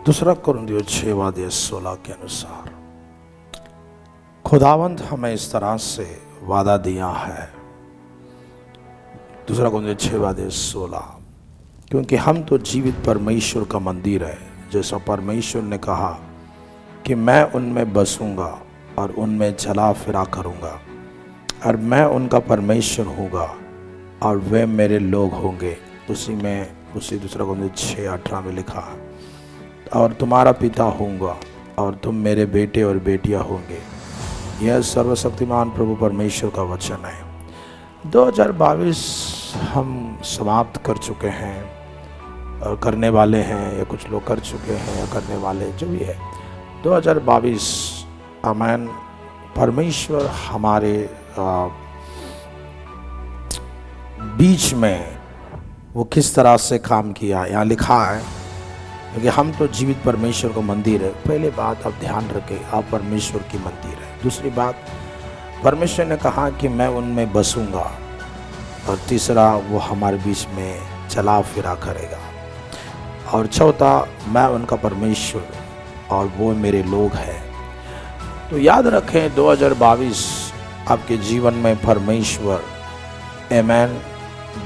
दूसरा कुरिन्थियों 6:16 के अनुसार खुदावंद हमें इस तरह से वादा दिया है। दूसरा कुरिन्थियों 6:16, क्योंकि हम तो जीवित परमेश्वर का मंदिर है, जैसा परमेश्वर ने कहा कि मैं उनमें बसूंगा और उनमें चला फिरा करूंगा और मैं उनका परमेश्वर होऊंगा और वे मेरे लोग होंगे। उसी दूसरा कुरिन्थियों 6:18 में लिखा, और तुम्हारा पिता होऊंगा और तुम मेरे बेटे और बेटियां होंगे। यह सर्वशक्तिमान प्रभु परमेश्वर का वचन है। 2022 हम समाप्त कर चुके हैं और करने वाले हैं, या कुछ लोग कर चुके हैं या करने वाले, जो भी है 2022 आमीन। परमेश्वर हमारे बीच में वो किस तरह से काम किया, यहाँ लिखा है, क्योंकि हम तो जीवित परमेश्वर का मंदिर है। पहले बात आप ध्यान रखें, आप परमेश्वर की मंदिर है। दूसरी बात, परमेश्वर ने कहा कि मैं उनमें बसूंगा, और तीसरा वो हमारे बीच में चला फिरा करेगा, और चौथा मैं उनका परमेश्वर और वो मेरे लोग हैं। तो याद रखें 2022 आपके जीवन में परमेश्वर आमीन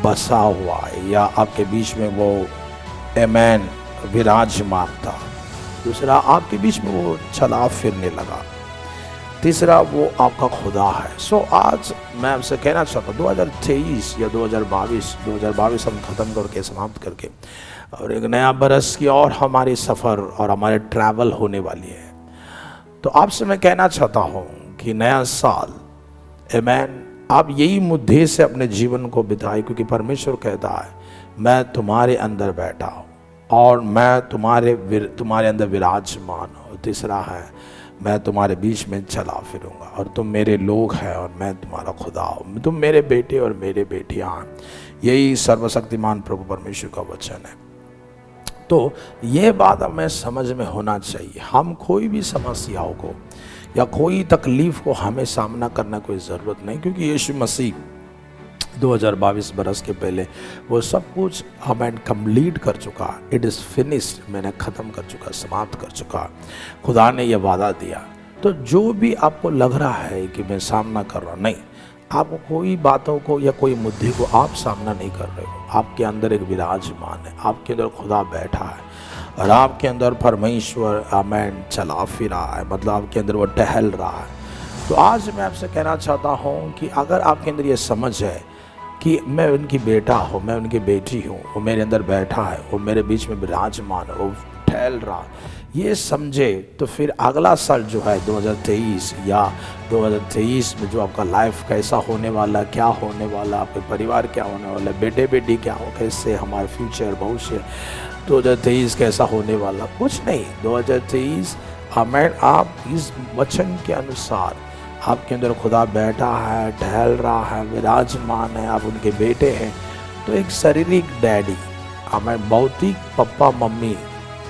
बसा हुआ है, या आपके बीच में वो आमीन विराजमान था। दूसरा, आपके बीच में वो चला फिरने लगा। तीसरा, वो आपका खुदा है। सो आज मैं आपसे कहना चाहता हूँ 2023 या 2022 हम ख़त्म करके समाप्त करके और एक नया बरस की और हमारी सफ़र और हमारे ट्रैवल होने वाली है। तो आपसे मैं कहना चाहता हूँ कि नया साल आमीन आप यही मुद्दे से अपने जीवन को बिताए, क्योंकि परमेश्वर कहता है मैं तुम्हारे अंदर बैठा हूँ और मैं तुम्हारे अंदर विराजमान हूँ। तीसरा है मैं तुम्हारे बीच में चला फिरूंगा और तुम मेरे लोग हैं और मैं तुम्हारा खुदा हूँ, तुम मेरे बेटे और मेरे बेटियाँ हैं। यही सर्वशक्तिमान प्रभु परमेश्वर का वचन है। तो ये बात हमें समझ में होना चाहिए। हम कोई भी समस्याओं को या कोई तकलीफ़ को हमें सामना करना कोई ज़रूरत नहीं, क्योंकि यीशु मसीह 2022 बरस के पहले वो सब कुछ हमें कंप्लीट कर चुका। इट इज़ फिनिश्ड, मैंने ख़त्म कर चुका, समाप्त कर चुका। खुदा ने यह वादा दिया। तो जो भी आपको लग रहा है कि मैं सामना कर रहा, नहीं, आप कोई बातों को या कोई मुद्दे को आप सामना नहीं कर रहे हो। आपके अंदर एक विराजमान है, आपके अंदर खुदा बैठा है और आपके अंदर परमेश्वर आमीन चला फिरा है, मतलब आपके अंदर वो टहल रहा है। तो आज मैं आपसे कहना चाहता हूँ कि अगर आपके अंदर ये समझ है कि मैं उनकी बेटा हूँ, मैं उनकी बेटी हूँ, वो मेरे अंदर बैठा है, वो मेरे बीच में विराजमान है, वो टहल रहा, ये समझे, तो फिर अगला साल जो है 2023 या 2023 में जो आपका लाइफ कैसा होने वाला, क्या होने वाला, आपके परिवार क्या होने वाला, बेटे बेटी क्या हो, कैसे हमारे फ्यूचर भविष्य 2023 कैसा होने वाला, कुछ नहीं। 2023 आमीन आप इस वचन के अनुसार आपके अंदर खुदा बैठा है, टहल रहा है, विराजमान है, आप उनके बेटे हैं। तो एक शारीरिक डैडी आमीन, भौतिक पप्पा मम्मी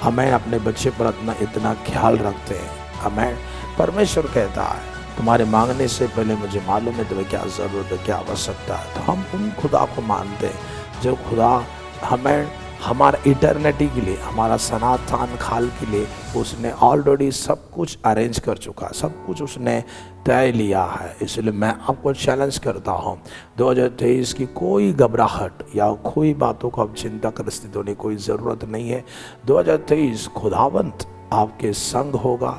आमीन अपने बच्चे पर इतना ख्याल रखते हैं। आमीन परमेश्वर कहता है तुम्हारे मांगने से पहले मुझे मालूम है तुम्हें क्या ज़रूरत है, क्या आवश्यकता है। तो हम उन खुदा को मानते हैं जो खुदा हमें हमारा इटर्निटी के लिए, हमारा सनातन काल के लिए उसने ऑलरेडी सब कुछ अरेंज कर चुका, सब कुछ उसने तय लिया है। इसलिए मैं आपको चैलेंज करता हूँ 2023 की कोई घबराहट या कोई बातों को अब चिंता ग्रस्त होने कोई ज़रूरत नहीं है। 2023 खुदावंत आपके संग होगा,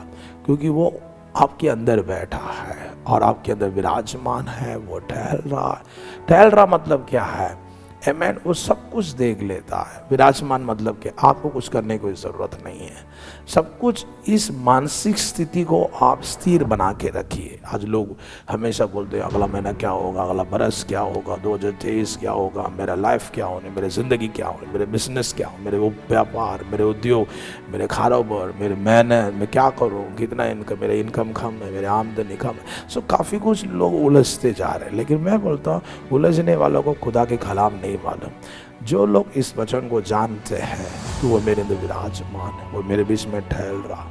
क्योंकि वो आपके अंदर बैठा है और आपके अंदर विराजमान है, वो टहल रहा है। टहल रहा मतलब क्या है आमीन, वो सब कुछ देख लेता है। विराजमान मतलब कि आपको कुछ करने की कोई ज़रूरत नहीं है, सब कुछ। इस मानसिक स्थिति को आप स्थिर बना के रखिए। आज लोग हमेशा बोलते हैं अगला महीना क्या होगा, अगला बरस क्या होगा, 2023 क्या होगा, मेरा लाइफ क्या होने, मेरी ज़िंदगी क्या होने, मेरे बिजनेस क्या हो, मेरे व्यापार, मेरे उद्योग, मेरे कारोबार, मेरे मेहनत, मैं क्या करूँ, कितना इनकम, मेरा इनकम कम है, मेरे आमदनी कम है। सो काफ़ी कुछ लोग उलझते जा रहे हैं, लेकिन मैं बोलता हूँ उलझने वालों को खुदा के कलाम नहीं मालूम। जो लोग इस वचन को जानते हैं कि वो मेरे अंदर विराजमान है, वो मेरे बीच में ठहर रहा,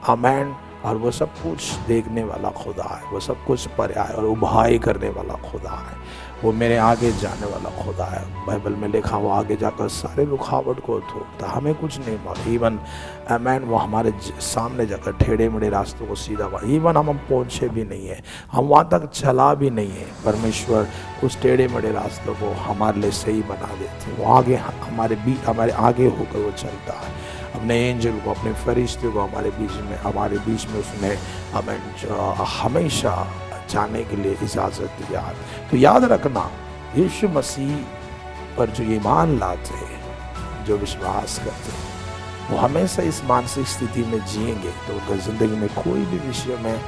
आमीन, और वो सब कुछ देखने वाला खुदा है, वो सब कुछ पर्याय और उभाई करने वाला खुदा है, वो मेरे आगे जाने वाला खुदा है। बाइबल में लिखा वो आगे जाकर सारे रुकावट को तोड़ता, हमें कुछ नहीं मालूम। इवन आमेन, वो हमारे सामने जाकर टेढ़े मेढ़े रास्तों को सीधा बना, इवन हम पहुँचे भी नहीं है, हम वहाँ तक चला भी नहीं है, परमेश्वर उस टेढ़े मेढ़े रास्तों को हमारे लिए सही बना देते। वो आगे हमारे आगे होकर वो चलता है। अपने एंजल को, अपने फरिश्ते को हमारे बीच में उसने हमें हमेशा जाने के लिए इजाज़त दिया। तो याद रखना, यीशु मसीह पर जो ईमान लाते, जो विश्वास करते, वो हमेशा इस मानसिक स्थिति में जिएंगे तो उनका ज़िंदगी में कोई भी विषय में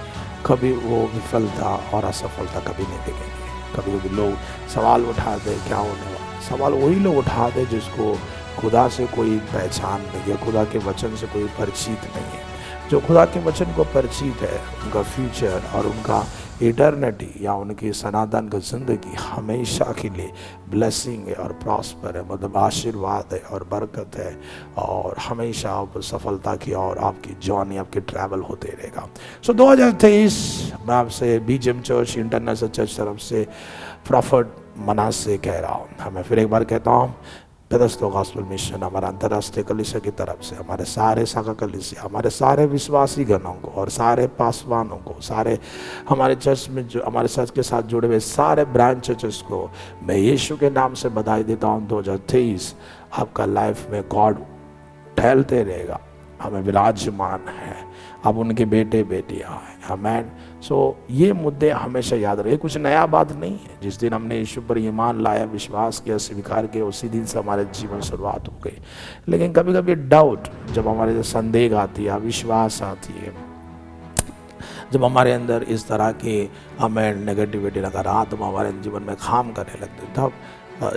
कभी वो विफलता और असफलता कभी नहीं देखेंगे। कभी कभी लोग सवाल उठा दे, क्या होने वाला? सवाल वही लोग उठा दे जिसको खुदा से कोई पहचान नहीं है, खुदा के वचन से कोई परिचित नहीं है। जो खुदा के वचन को परिचित है, उनका फ्यूचर और उनका इटर्निटी या उनकी सनातन की ज़िंदगी हमेशा के लिए ब्लेसिंग है और प्रॉस्पर है, मतलब आशीर्वाद है और बरकत है, और हमेशा आप सफलता की और आपकी जर्नी, आपकी ट्रैवल होते रहेगा। 2023 मैं आपसे बीजेम चर्च इंटरनेशनल चर्च तरफ से प्रॉफिट मनास से कह रहा हूँ। मैं फिर एक बार कहता हूँ, पेदस्तो गॉस्पेल मिशन हमारा अंतर्राष्ट्रीय कलीसिया की तरफ से हमारे सारे शाखा कलीसिया, हमारे सारे विश्वासी गणों को और सारे पासवानों को, सारे हमारे चर्च में जो हमारे चर्च के साथ जुड़े हुए सारे ब्रांच चर्चेस को मैं यीशु के नाम से बधाई देता हूँ। 2023 आपका लाइफ में गॉड टहलते रहेगा, हमें विराजमान है, अब उनके बेटे बेटियां हैं। आमेन। सो ये मुद्दे हमेशा याद रहे, कुछ नया बात नहीं है। जिस दिन हमने यीशु पर ईमान लाया, विश्वास किया, स्वीकार किया, उसी दिन से हमारे जीवन शुरुआत हो गई। लेकिन कभी कभी डाउट, जब हमारे संदेह आती है, अविश्वास आती है, जब हमारे अंदर इस तरह की हमें नेगेटिविटी, नकारात्मक हमारे जीवन में काम करने लगते, तब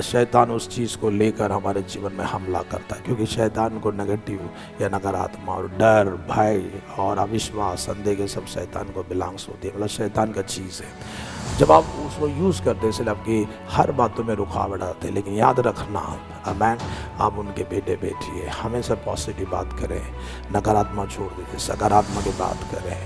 शैतान उस चीज़ को लेकर हमारे जीवन में हमला करता है। क्योंकि शैतान को नेगेटिव या नकारात्मक और डर, भय और अविश्वास, संदेह के सब शैतान को बिलोंग्स होती है, मतलब शैतान का चीज़ है। जब आप उसको यूज़ करते हैं, इसलिए आपकी हर बातों में रुकावट आते हैं। लेकिन याद रखना, आमेन, आप उनके बेटे बेटी है, हमेशा पॉजिटिव बात करें, नकारात्मक छोड़ दीजिए, सकारात्मक की बात करें,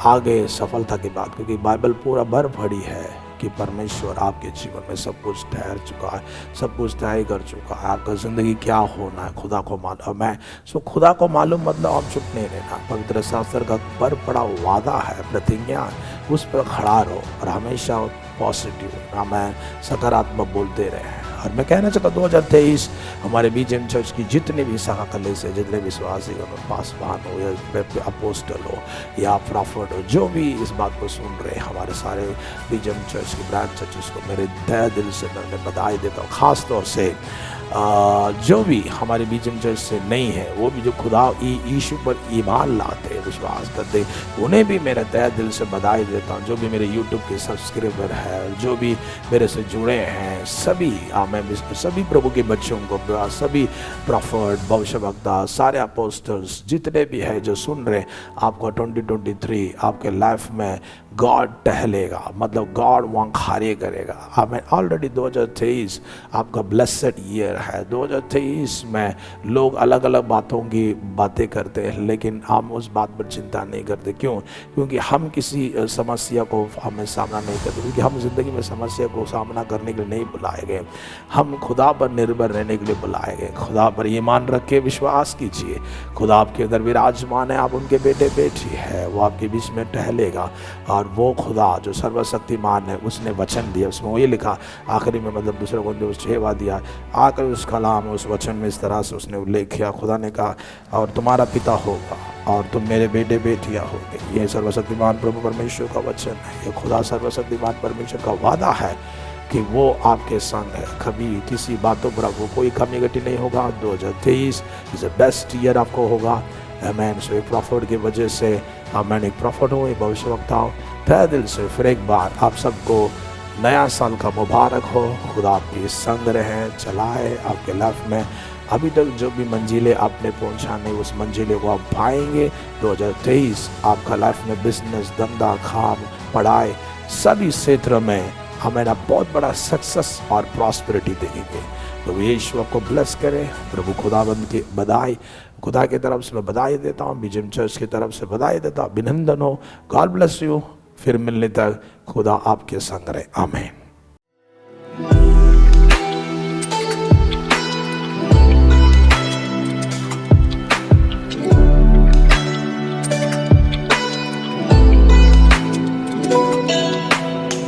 आगे सफलता की बात, क्योंकि बाइबल पूरा भर पड़ी है कि परमेश्वर आपके जीवन में सब कुछ ठहर चुका है, सब कुछ तय कर चुका है। आपका ज़िंदगी क्या होना है खुदा को मालूम है। सो खुदा को मालूम मतलब आप चुप नहीं रहना। पवित्र शास्त्र का पर पड़ा वादा है, प्रतिज्ञा, उस पर खड़ा रहो और हमेशा पॉजिटिव, हमें सकारात्मक बोलते रहे। और मैं कहना चाहता 2023 हमारे बीजेम चर्च की जितने भी शाखा कले से, जितने विश्वासी हो, पासवान हो या अपोस्टल हो या प्रॉफिट हो, जो भी इस बात को सुन रहे हैं, हमारे सारे बीजेम चर्च की ब्रांच चर्चेस को मेरे तहे दिल से मैं बधाई देता हूँ। ख़ास तौर से जो भी हमारे बीजेम चर्च से नहीं है, वो भी जो खुदा यीशु पर ईमान लाते, विश्वास करते, उन्हें भी मेरे तहे दिल से बधाई देता हूँ। जो भी मेरे यूट्यूब के सब्सक्राइबर है, जो भी मेरे से जुड़े हैं, सभी मैं सभी प्रभु के बच्चों को, सभी प्रॉफिट, भविष्यवक्ता, सारे अपोस्टल्स जितने भी है जो सुन रहे, आपको 2023 आपके लाइफ में गॉड टहलेगा, मतलब गॉड वहाँ कार्य करेगा। हमें ऑलरेडी 2023 आपका ब्लेस्ड ईयर है। 2023 में लोग अलग अलग बातों की बातें करते हैं, लेकिन हम उस बात पर चिंता नहीं करते। क्यों? क्योंकि हम किसी समस्या को हमें सामना नहीं करते, क्योंकि हम जिंदगी में समस्या को सामना करने के लिए नहीं बुलाए गए, हम खुदा पर निर्भर रहने के लिए बुलाए गए। खुदा पर ईमान रख के विश्वास कीजिए, खुदा आपके अंदर विराजमान है, आप उनके बेटे बेटी है, वो आपके बीच में टहलेगा। और वो खुदा जो सर्वशक्तिमान है, उसने वचन दिया, उसमें वही लिखा आखिरी में, मतलब दूसरे को 6 दिया, आकर उस कलाम उस वचन में इस तरह से उसने उल्लेख किया। खुदा ने कहा, और तुम्हारा पिता होगा और तुम मेरे बेटे बेटियाँ होंगे। ये सर्वशक्तिमान प्रभु परमेश्वर का वचन है, ये खुदा सर्वशक्तिमान परमेश्वर का वादा है कि वो आपके संग है। कभी किसी बातों पर आपको कोई कमी घटी नहीं होगा। 2023 इज द बेस्ट ईयर आपको होगा। आमेन। सो एक प्रॉफिट की वजह से मैं एक प्रॉफिट हूँ, एक भविष्यवक्ता हूँ। तहे दिल से फिर एक बार आप सबको नया साल का मुबारक हो। खुदा आपके संग रहे, चलाए आपके लाइफ में। अभी तक जो भी मंजिलें आपने पहुंचाने, उस मंजिले को आप पाएंगे। 2023 आपका लाइफ में बिजनेस, धंधा, काम, पढ़ाई, सभी क्षेत्र में हमें ना बहुत बड़ा सक्सेस और प्रॉस्पेरिटी देंगे। प्रभु यीशु आपको ब्लेस करे। प्रभु खुदाबंद की बधाई, खुदा की तरफ से मैं बधाई देता हूँ, बीजेम चर्च की तरफ से बधाई देता हूँ। अभिनंदन हो। God bless you. फिर मिलने तक खुदा आपके संग रहे। आमीन।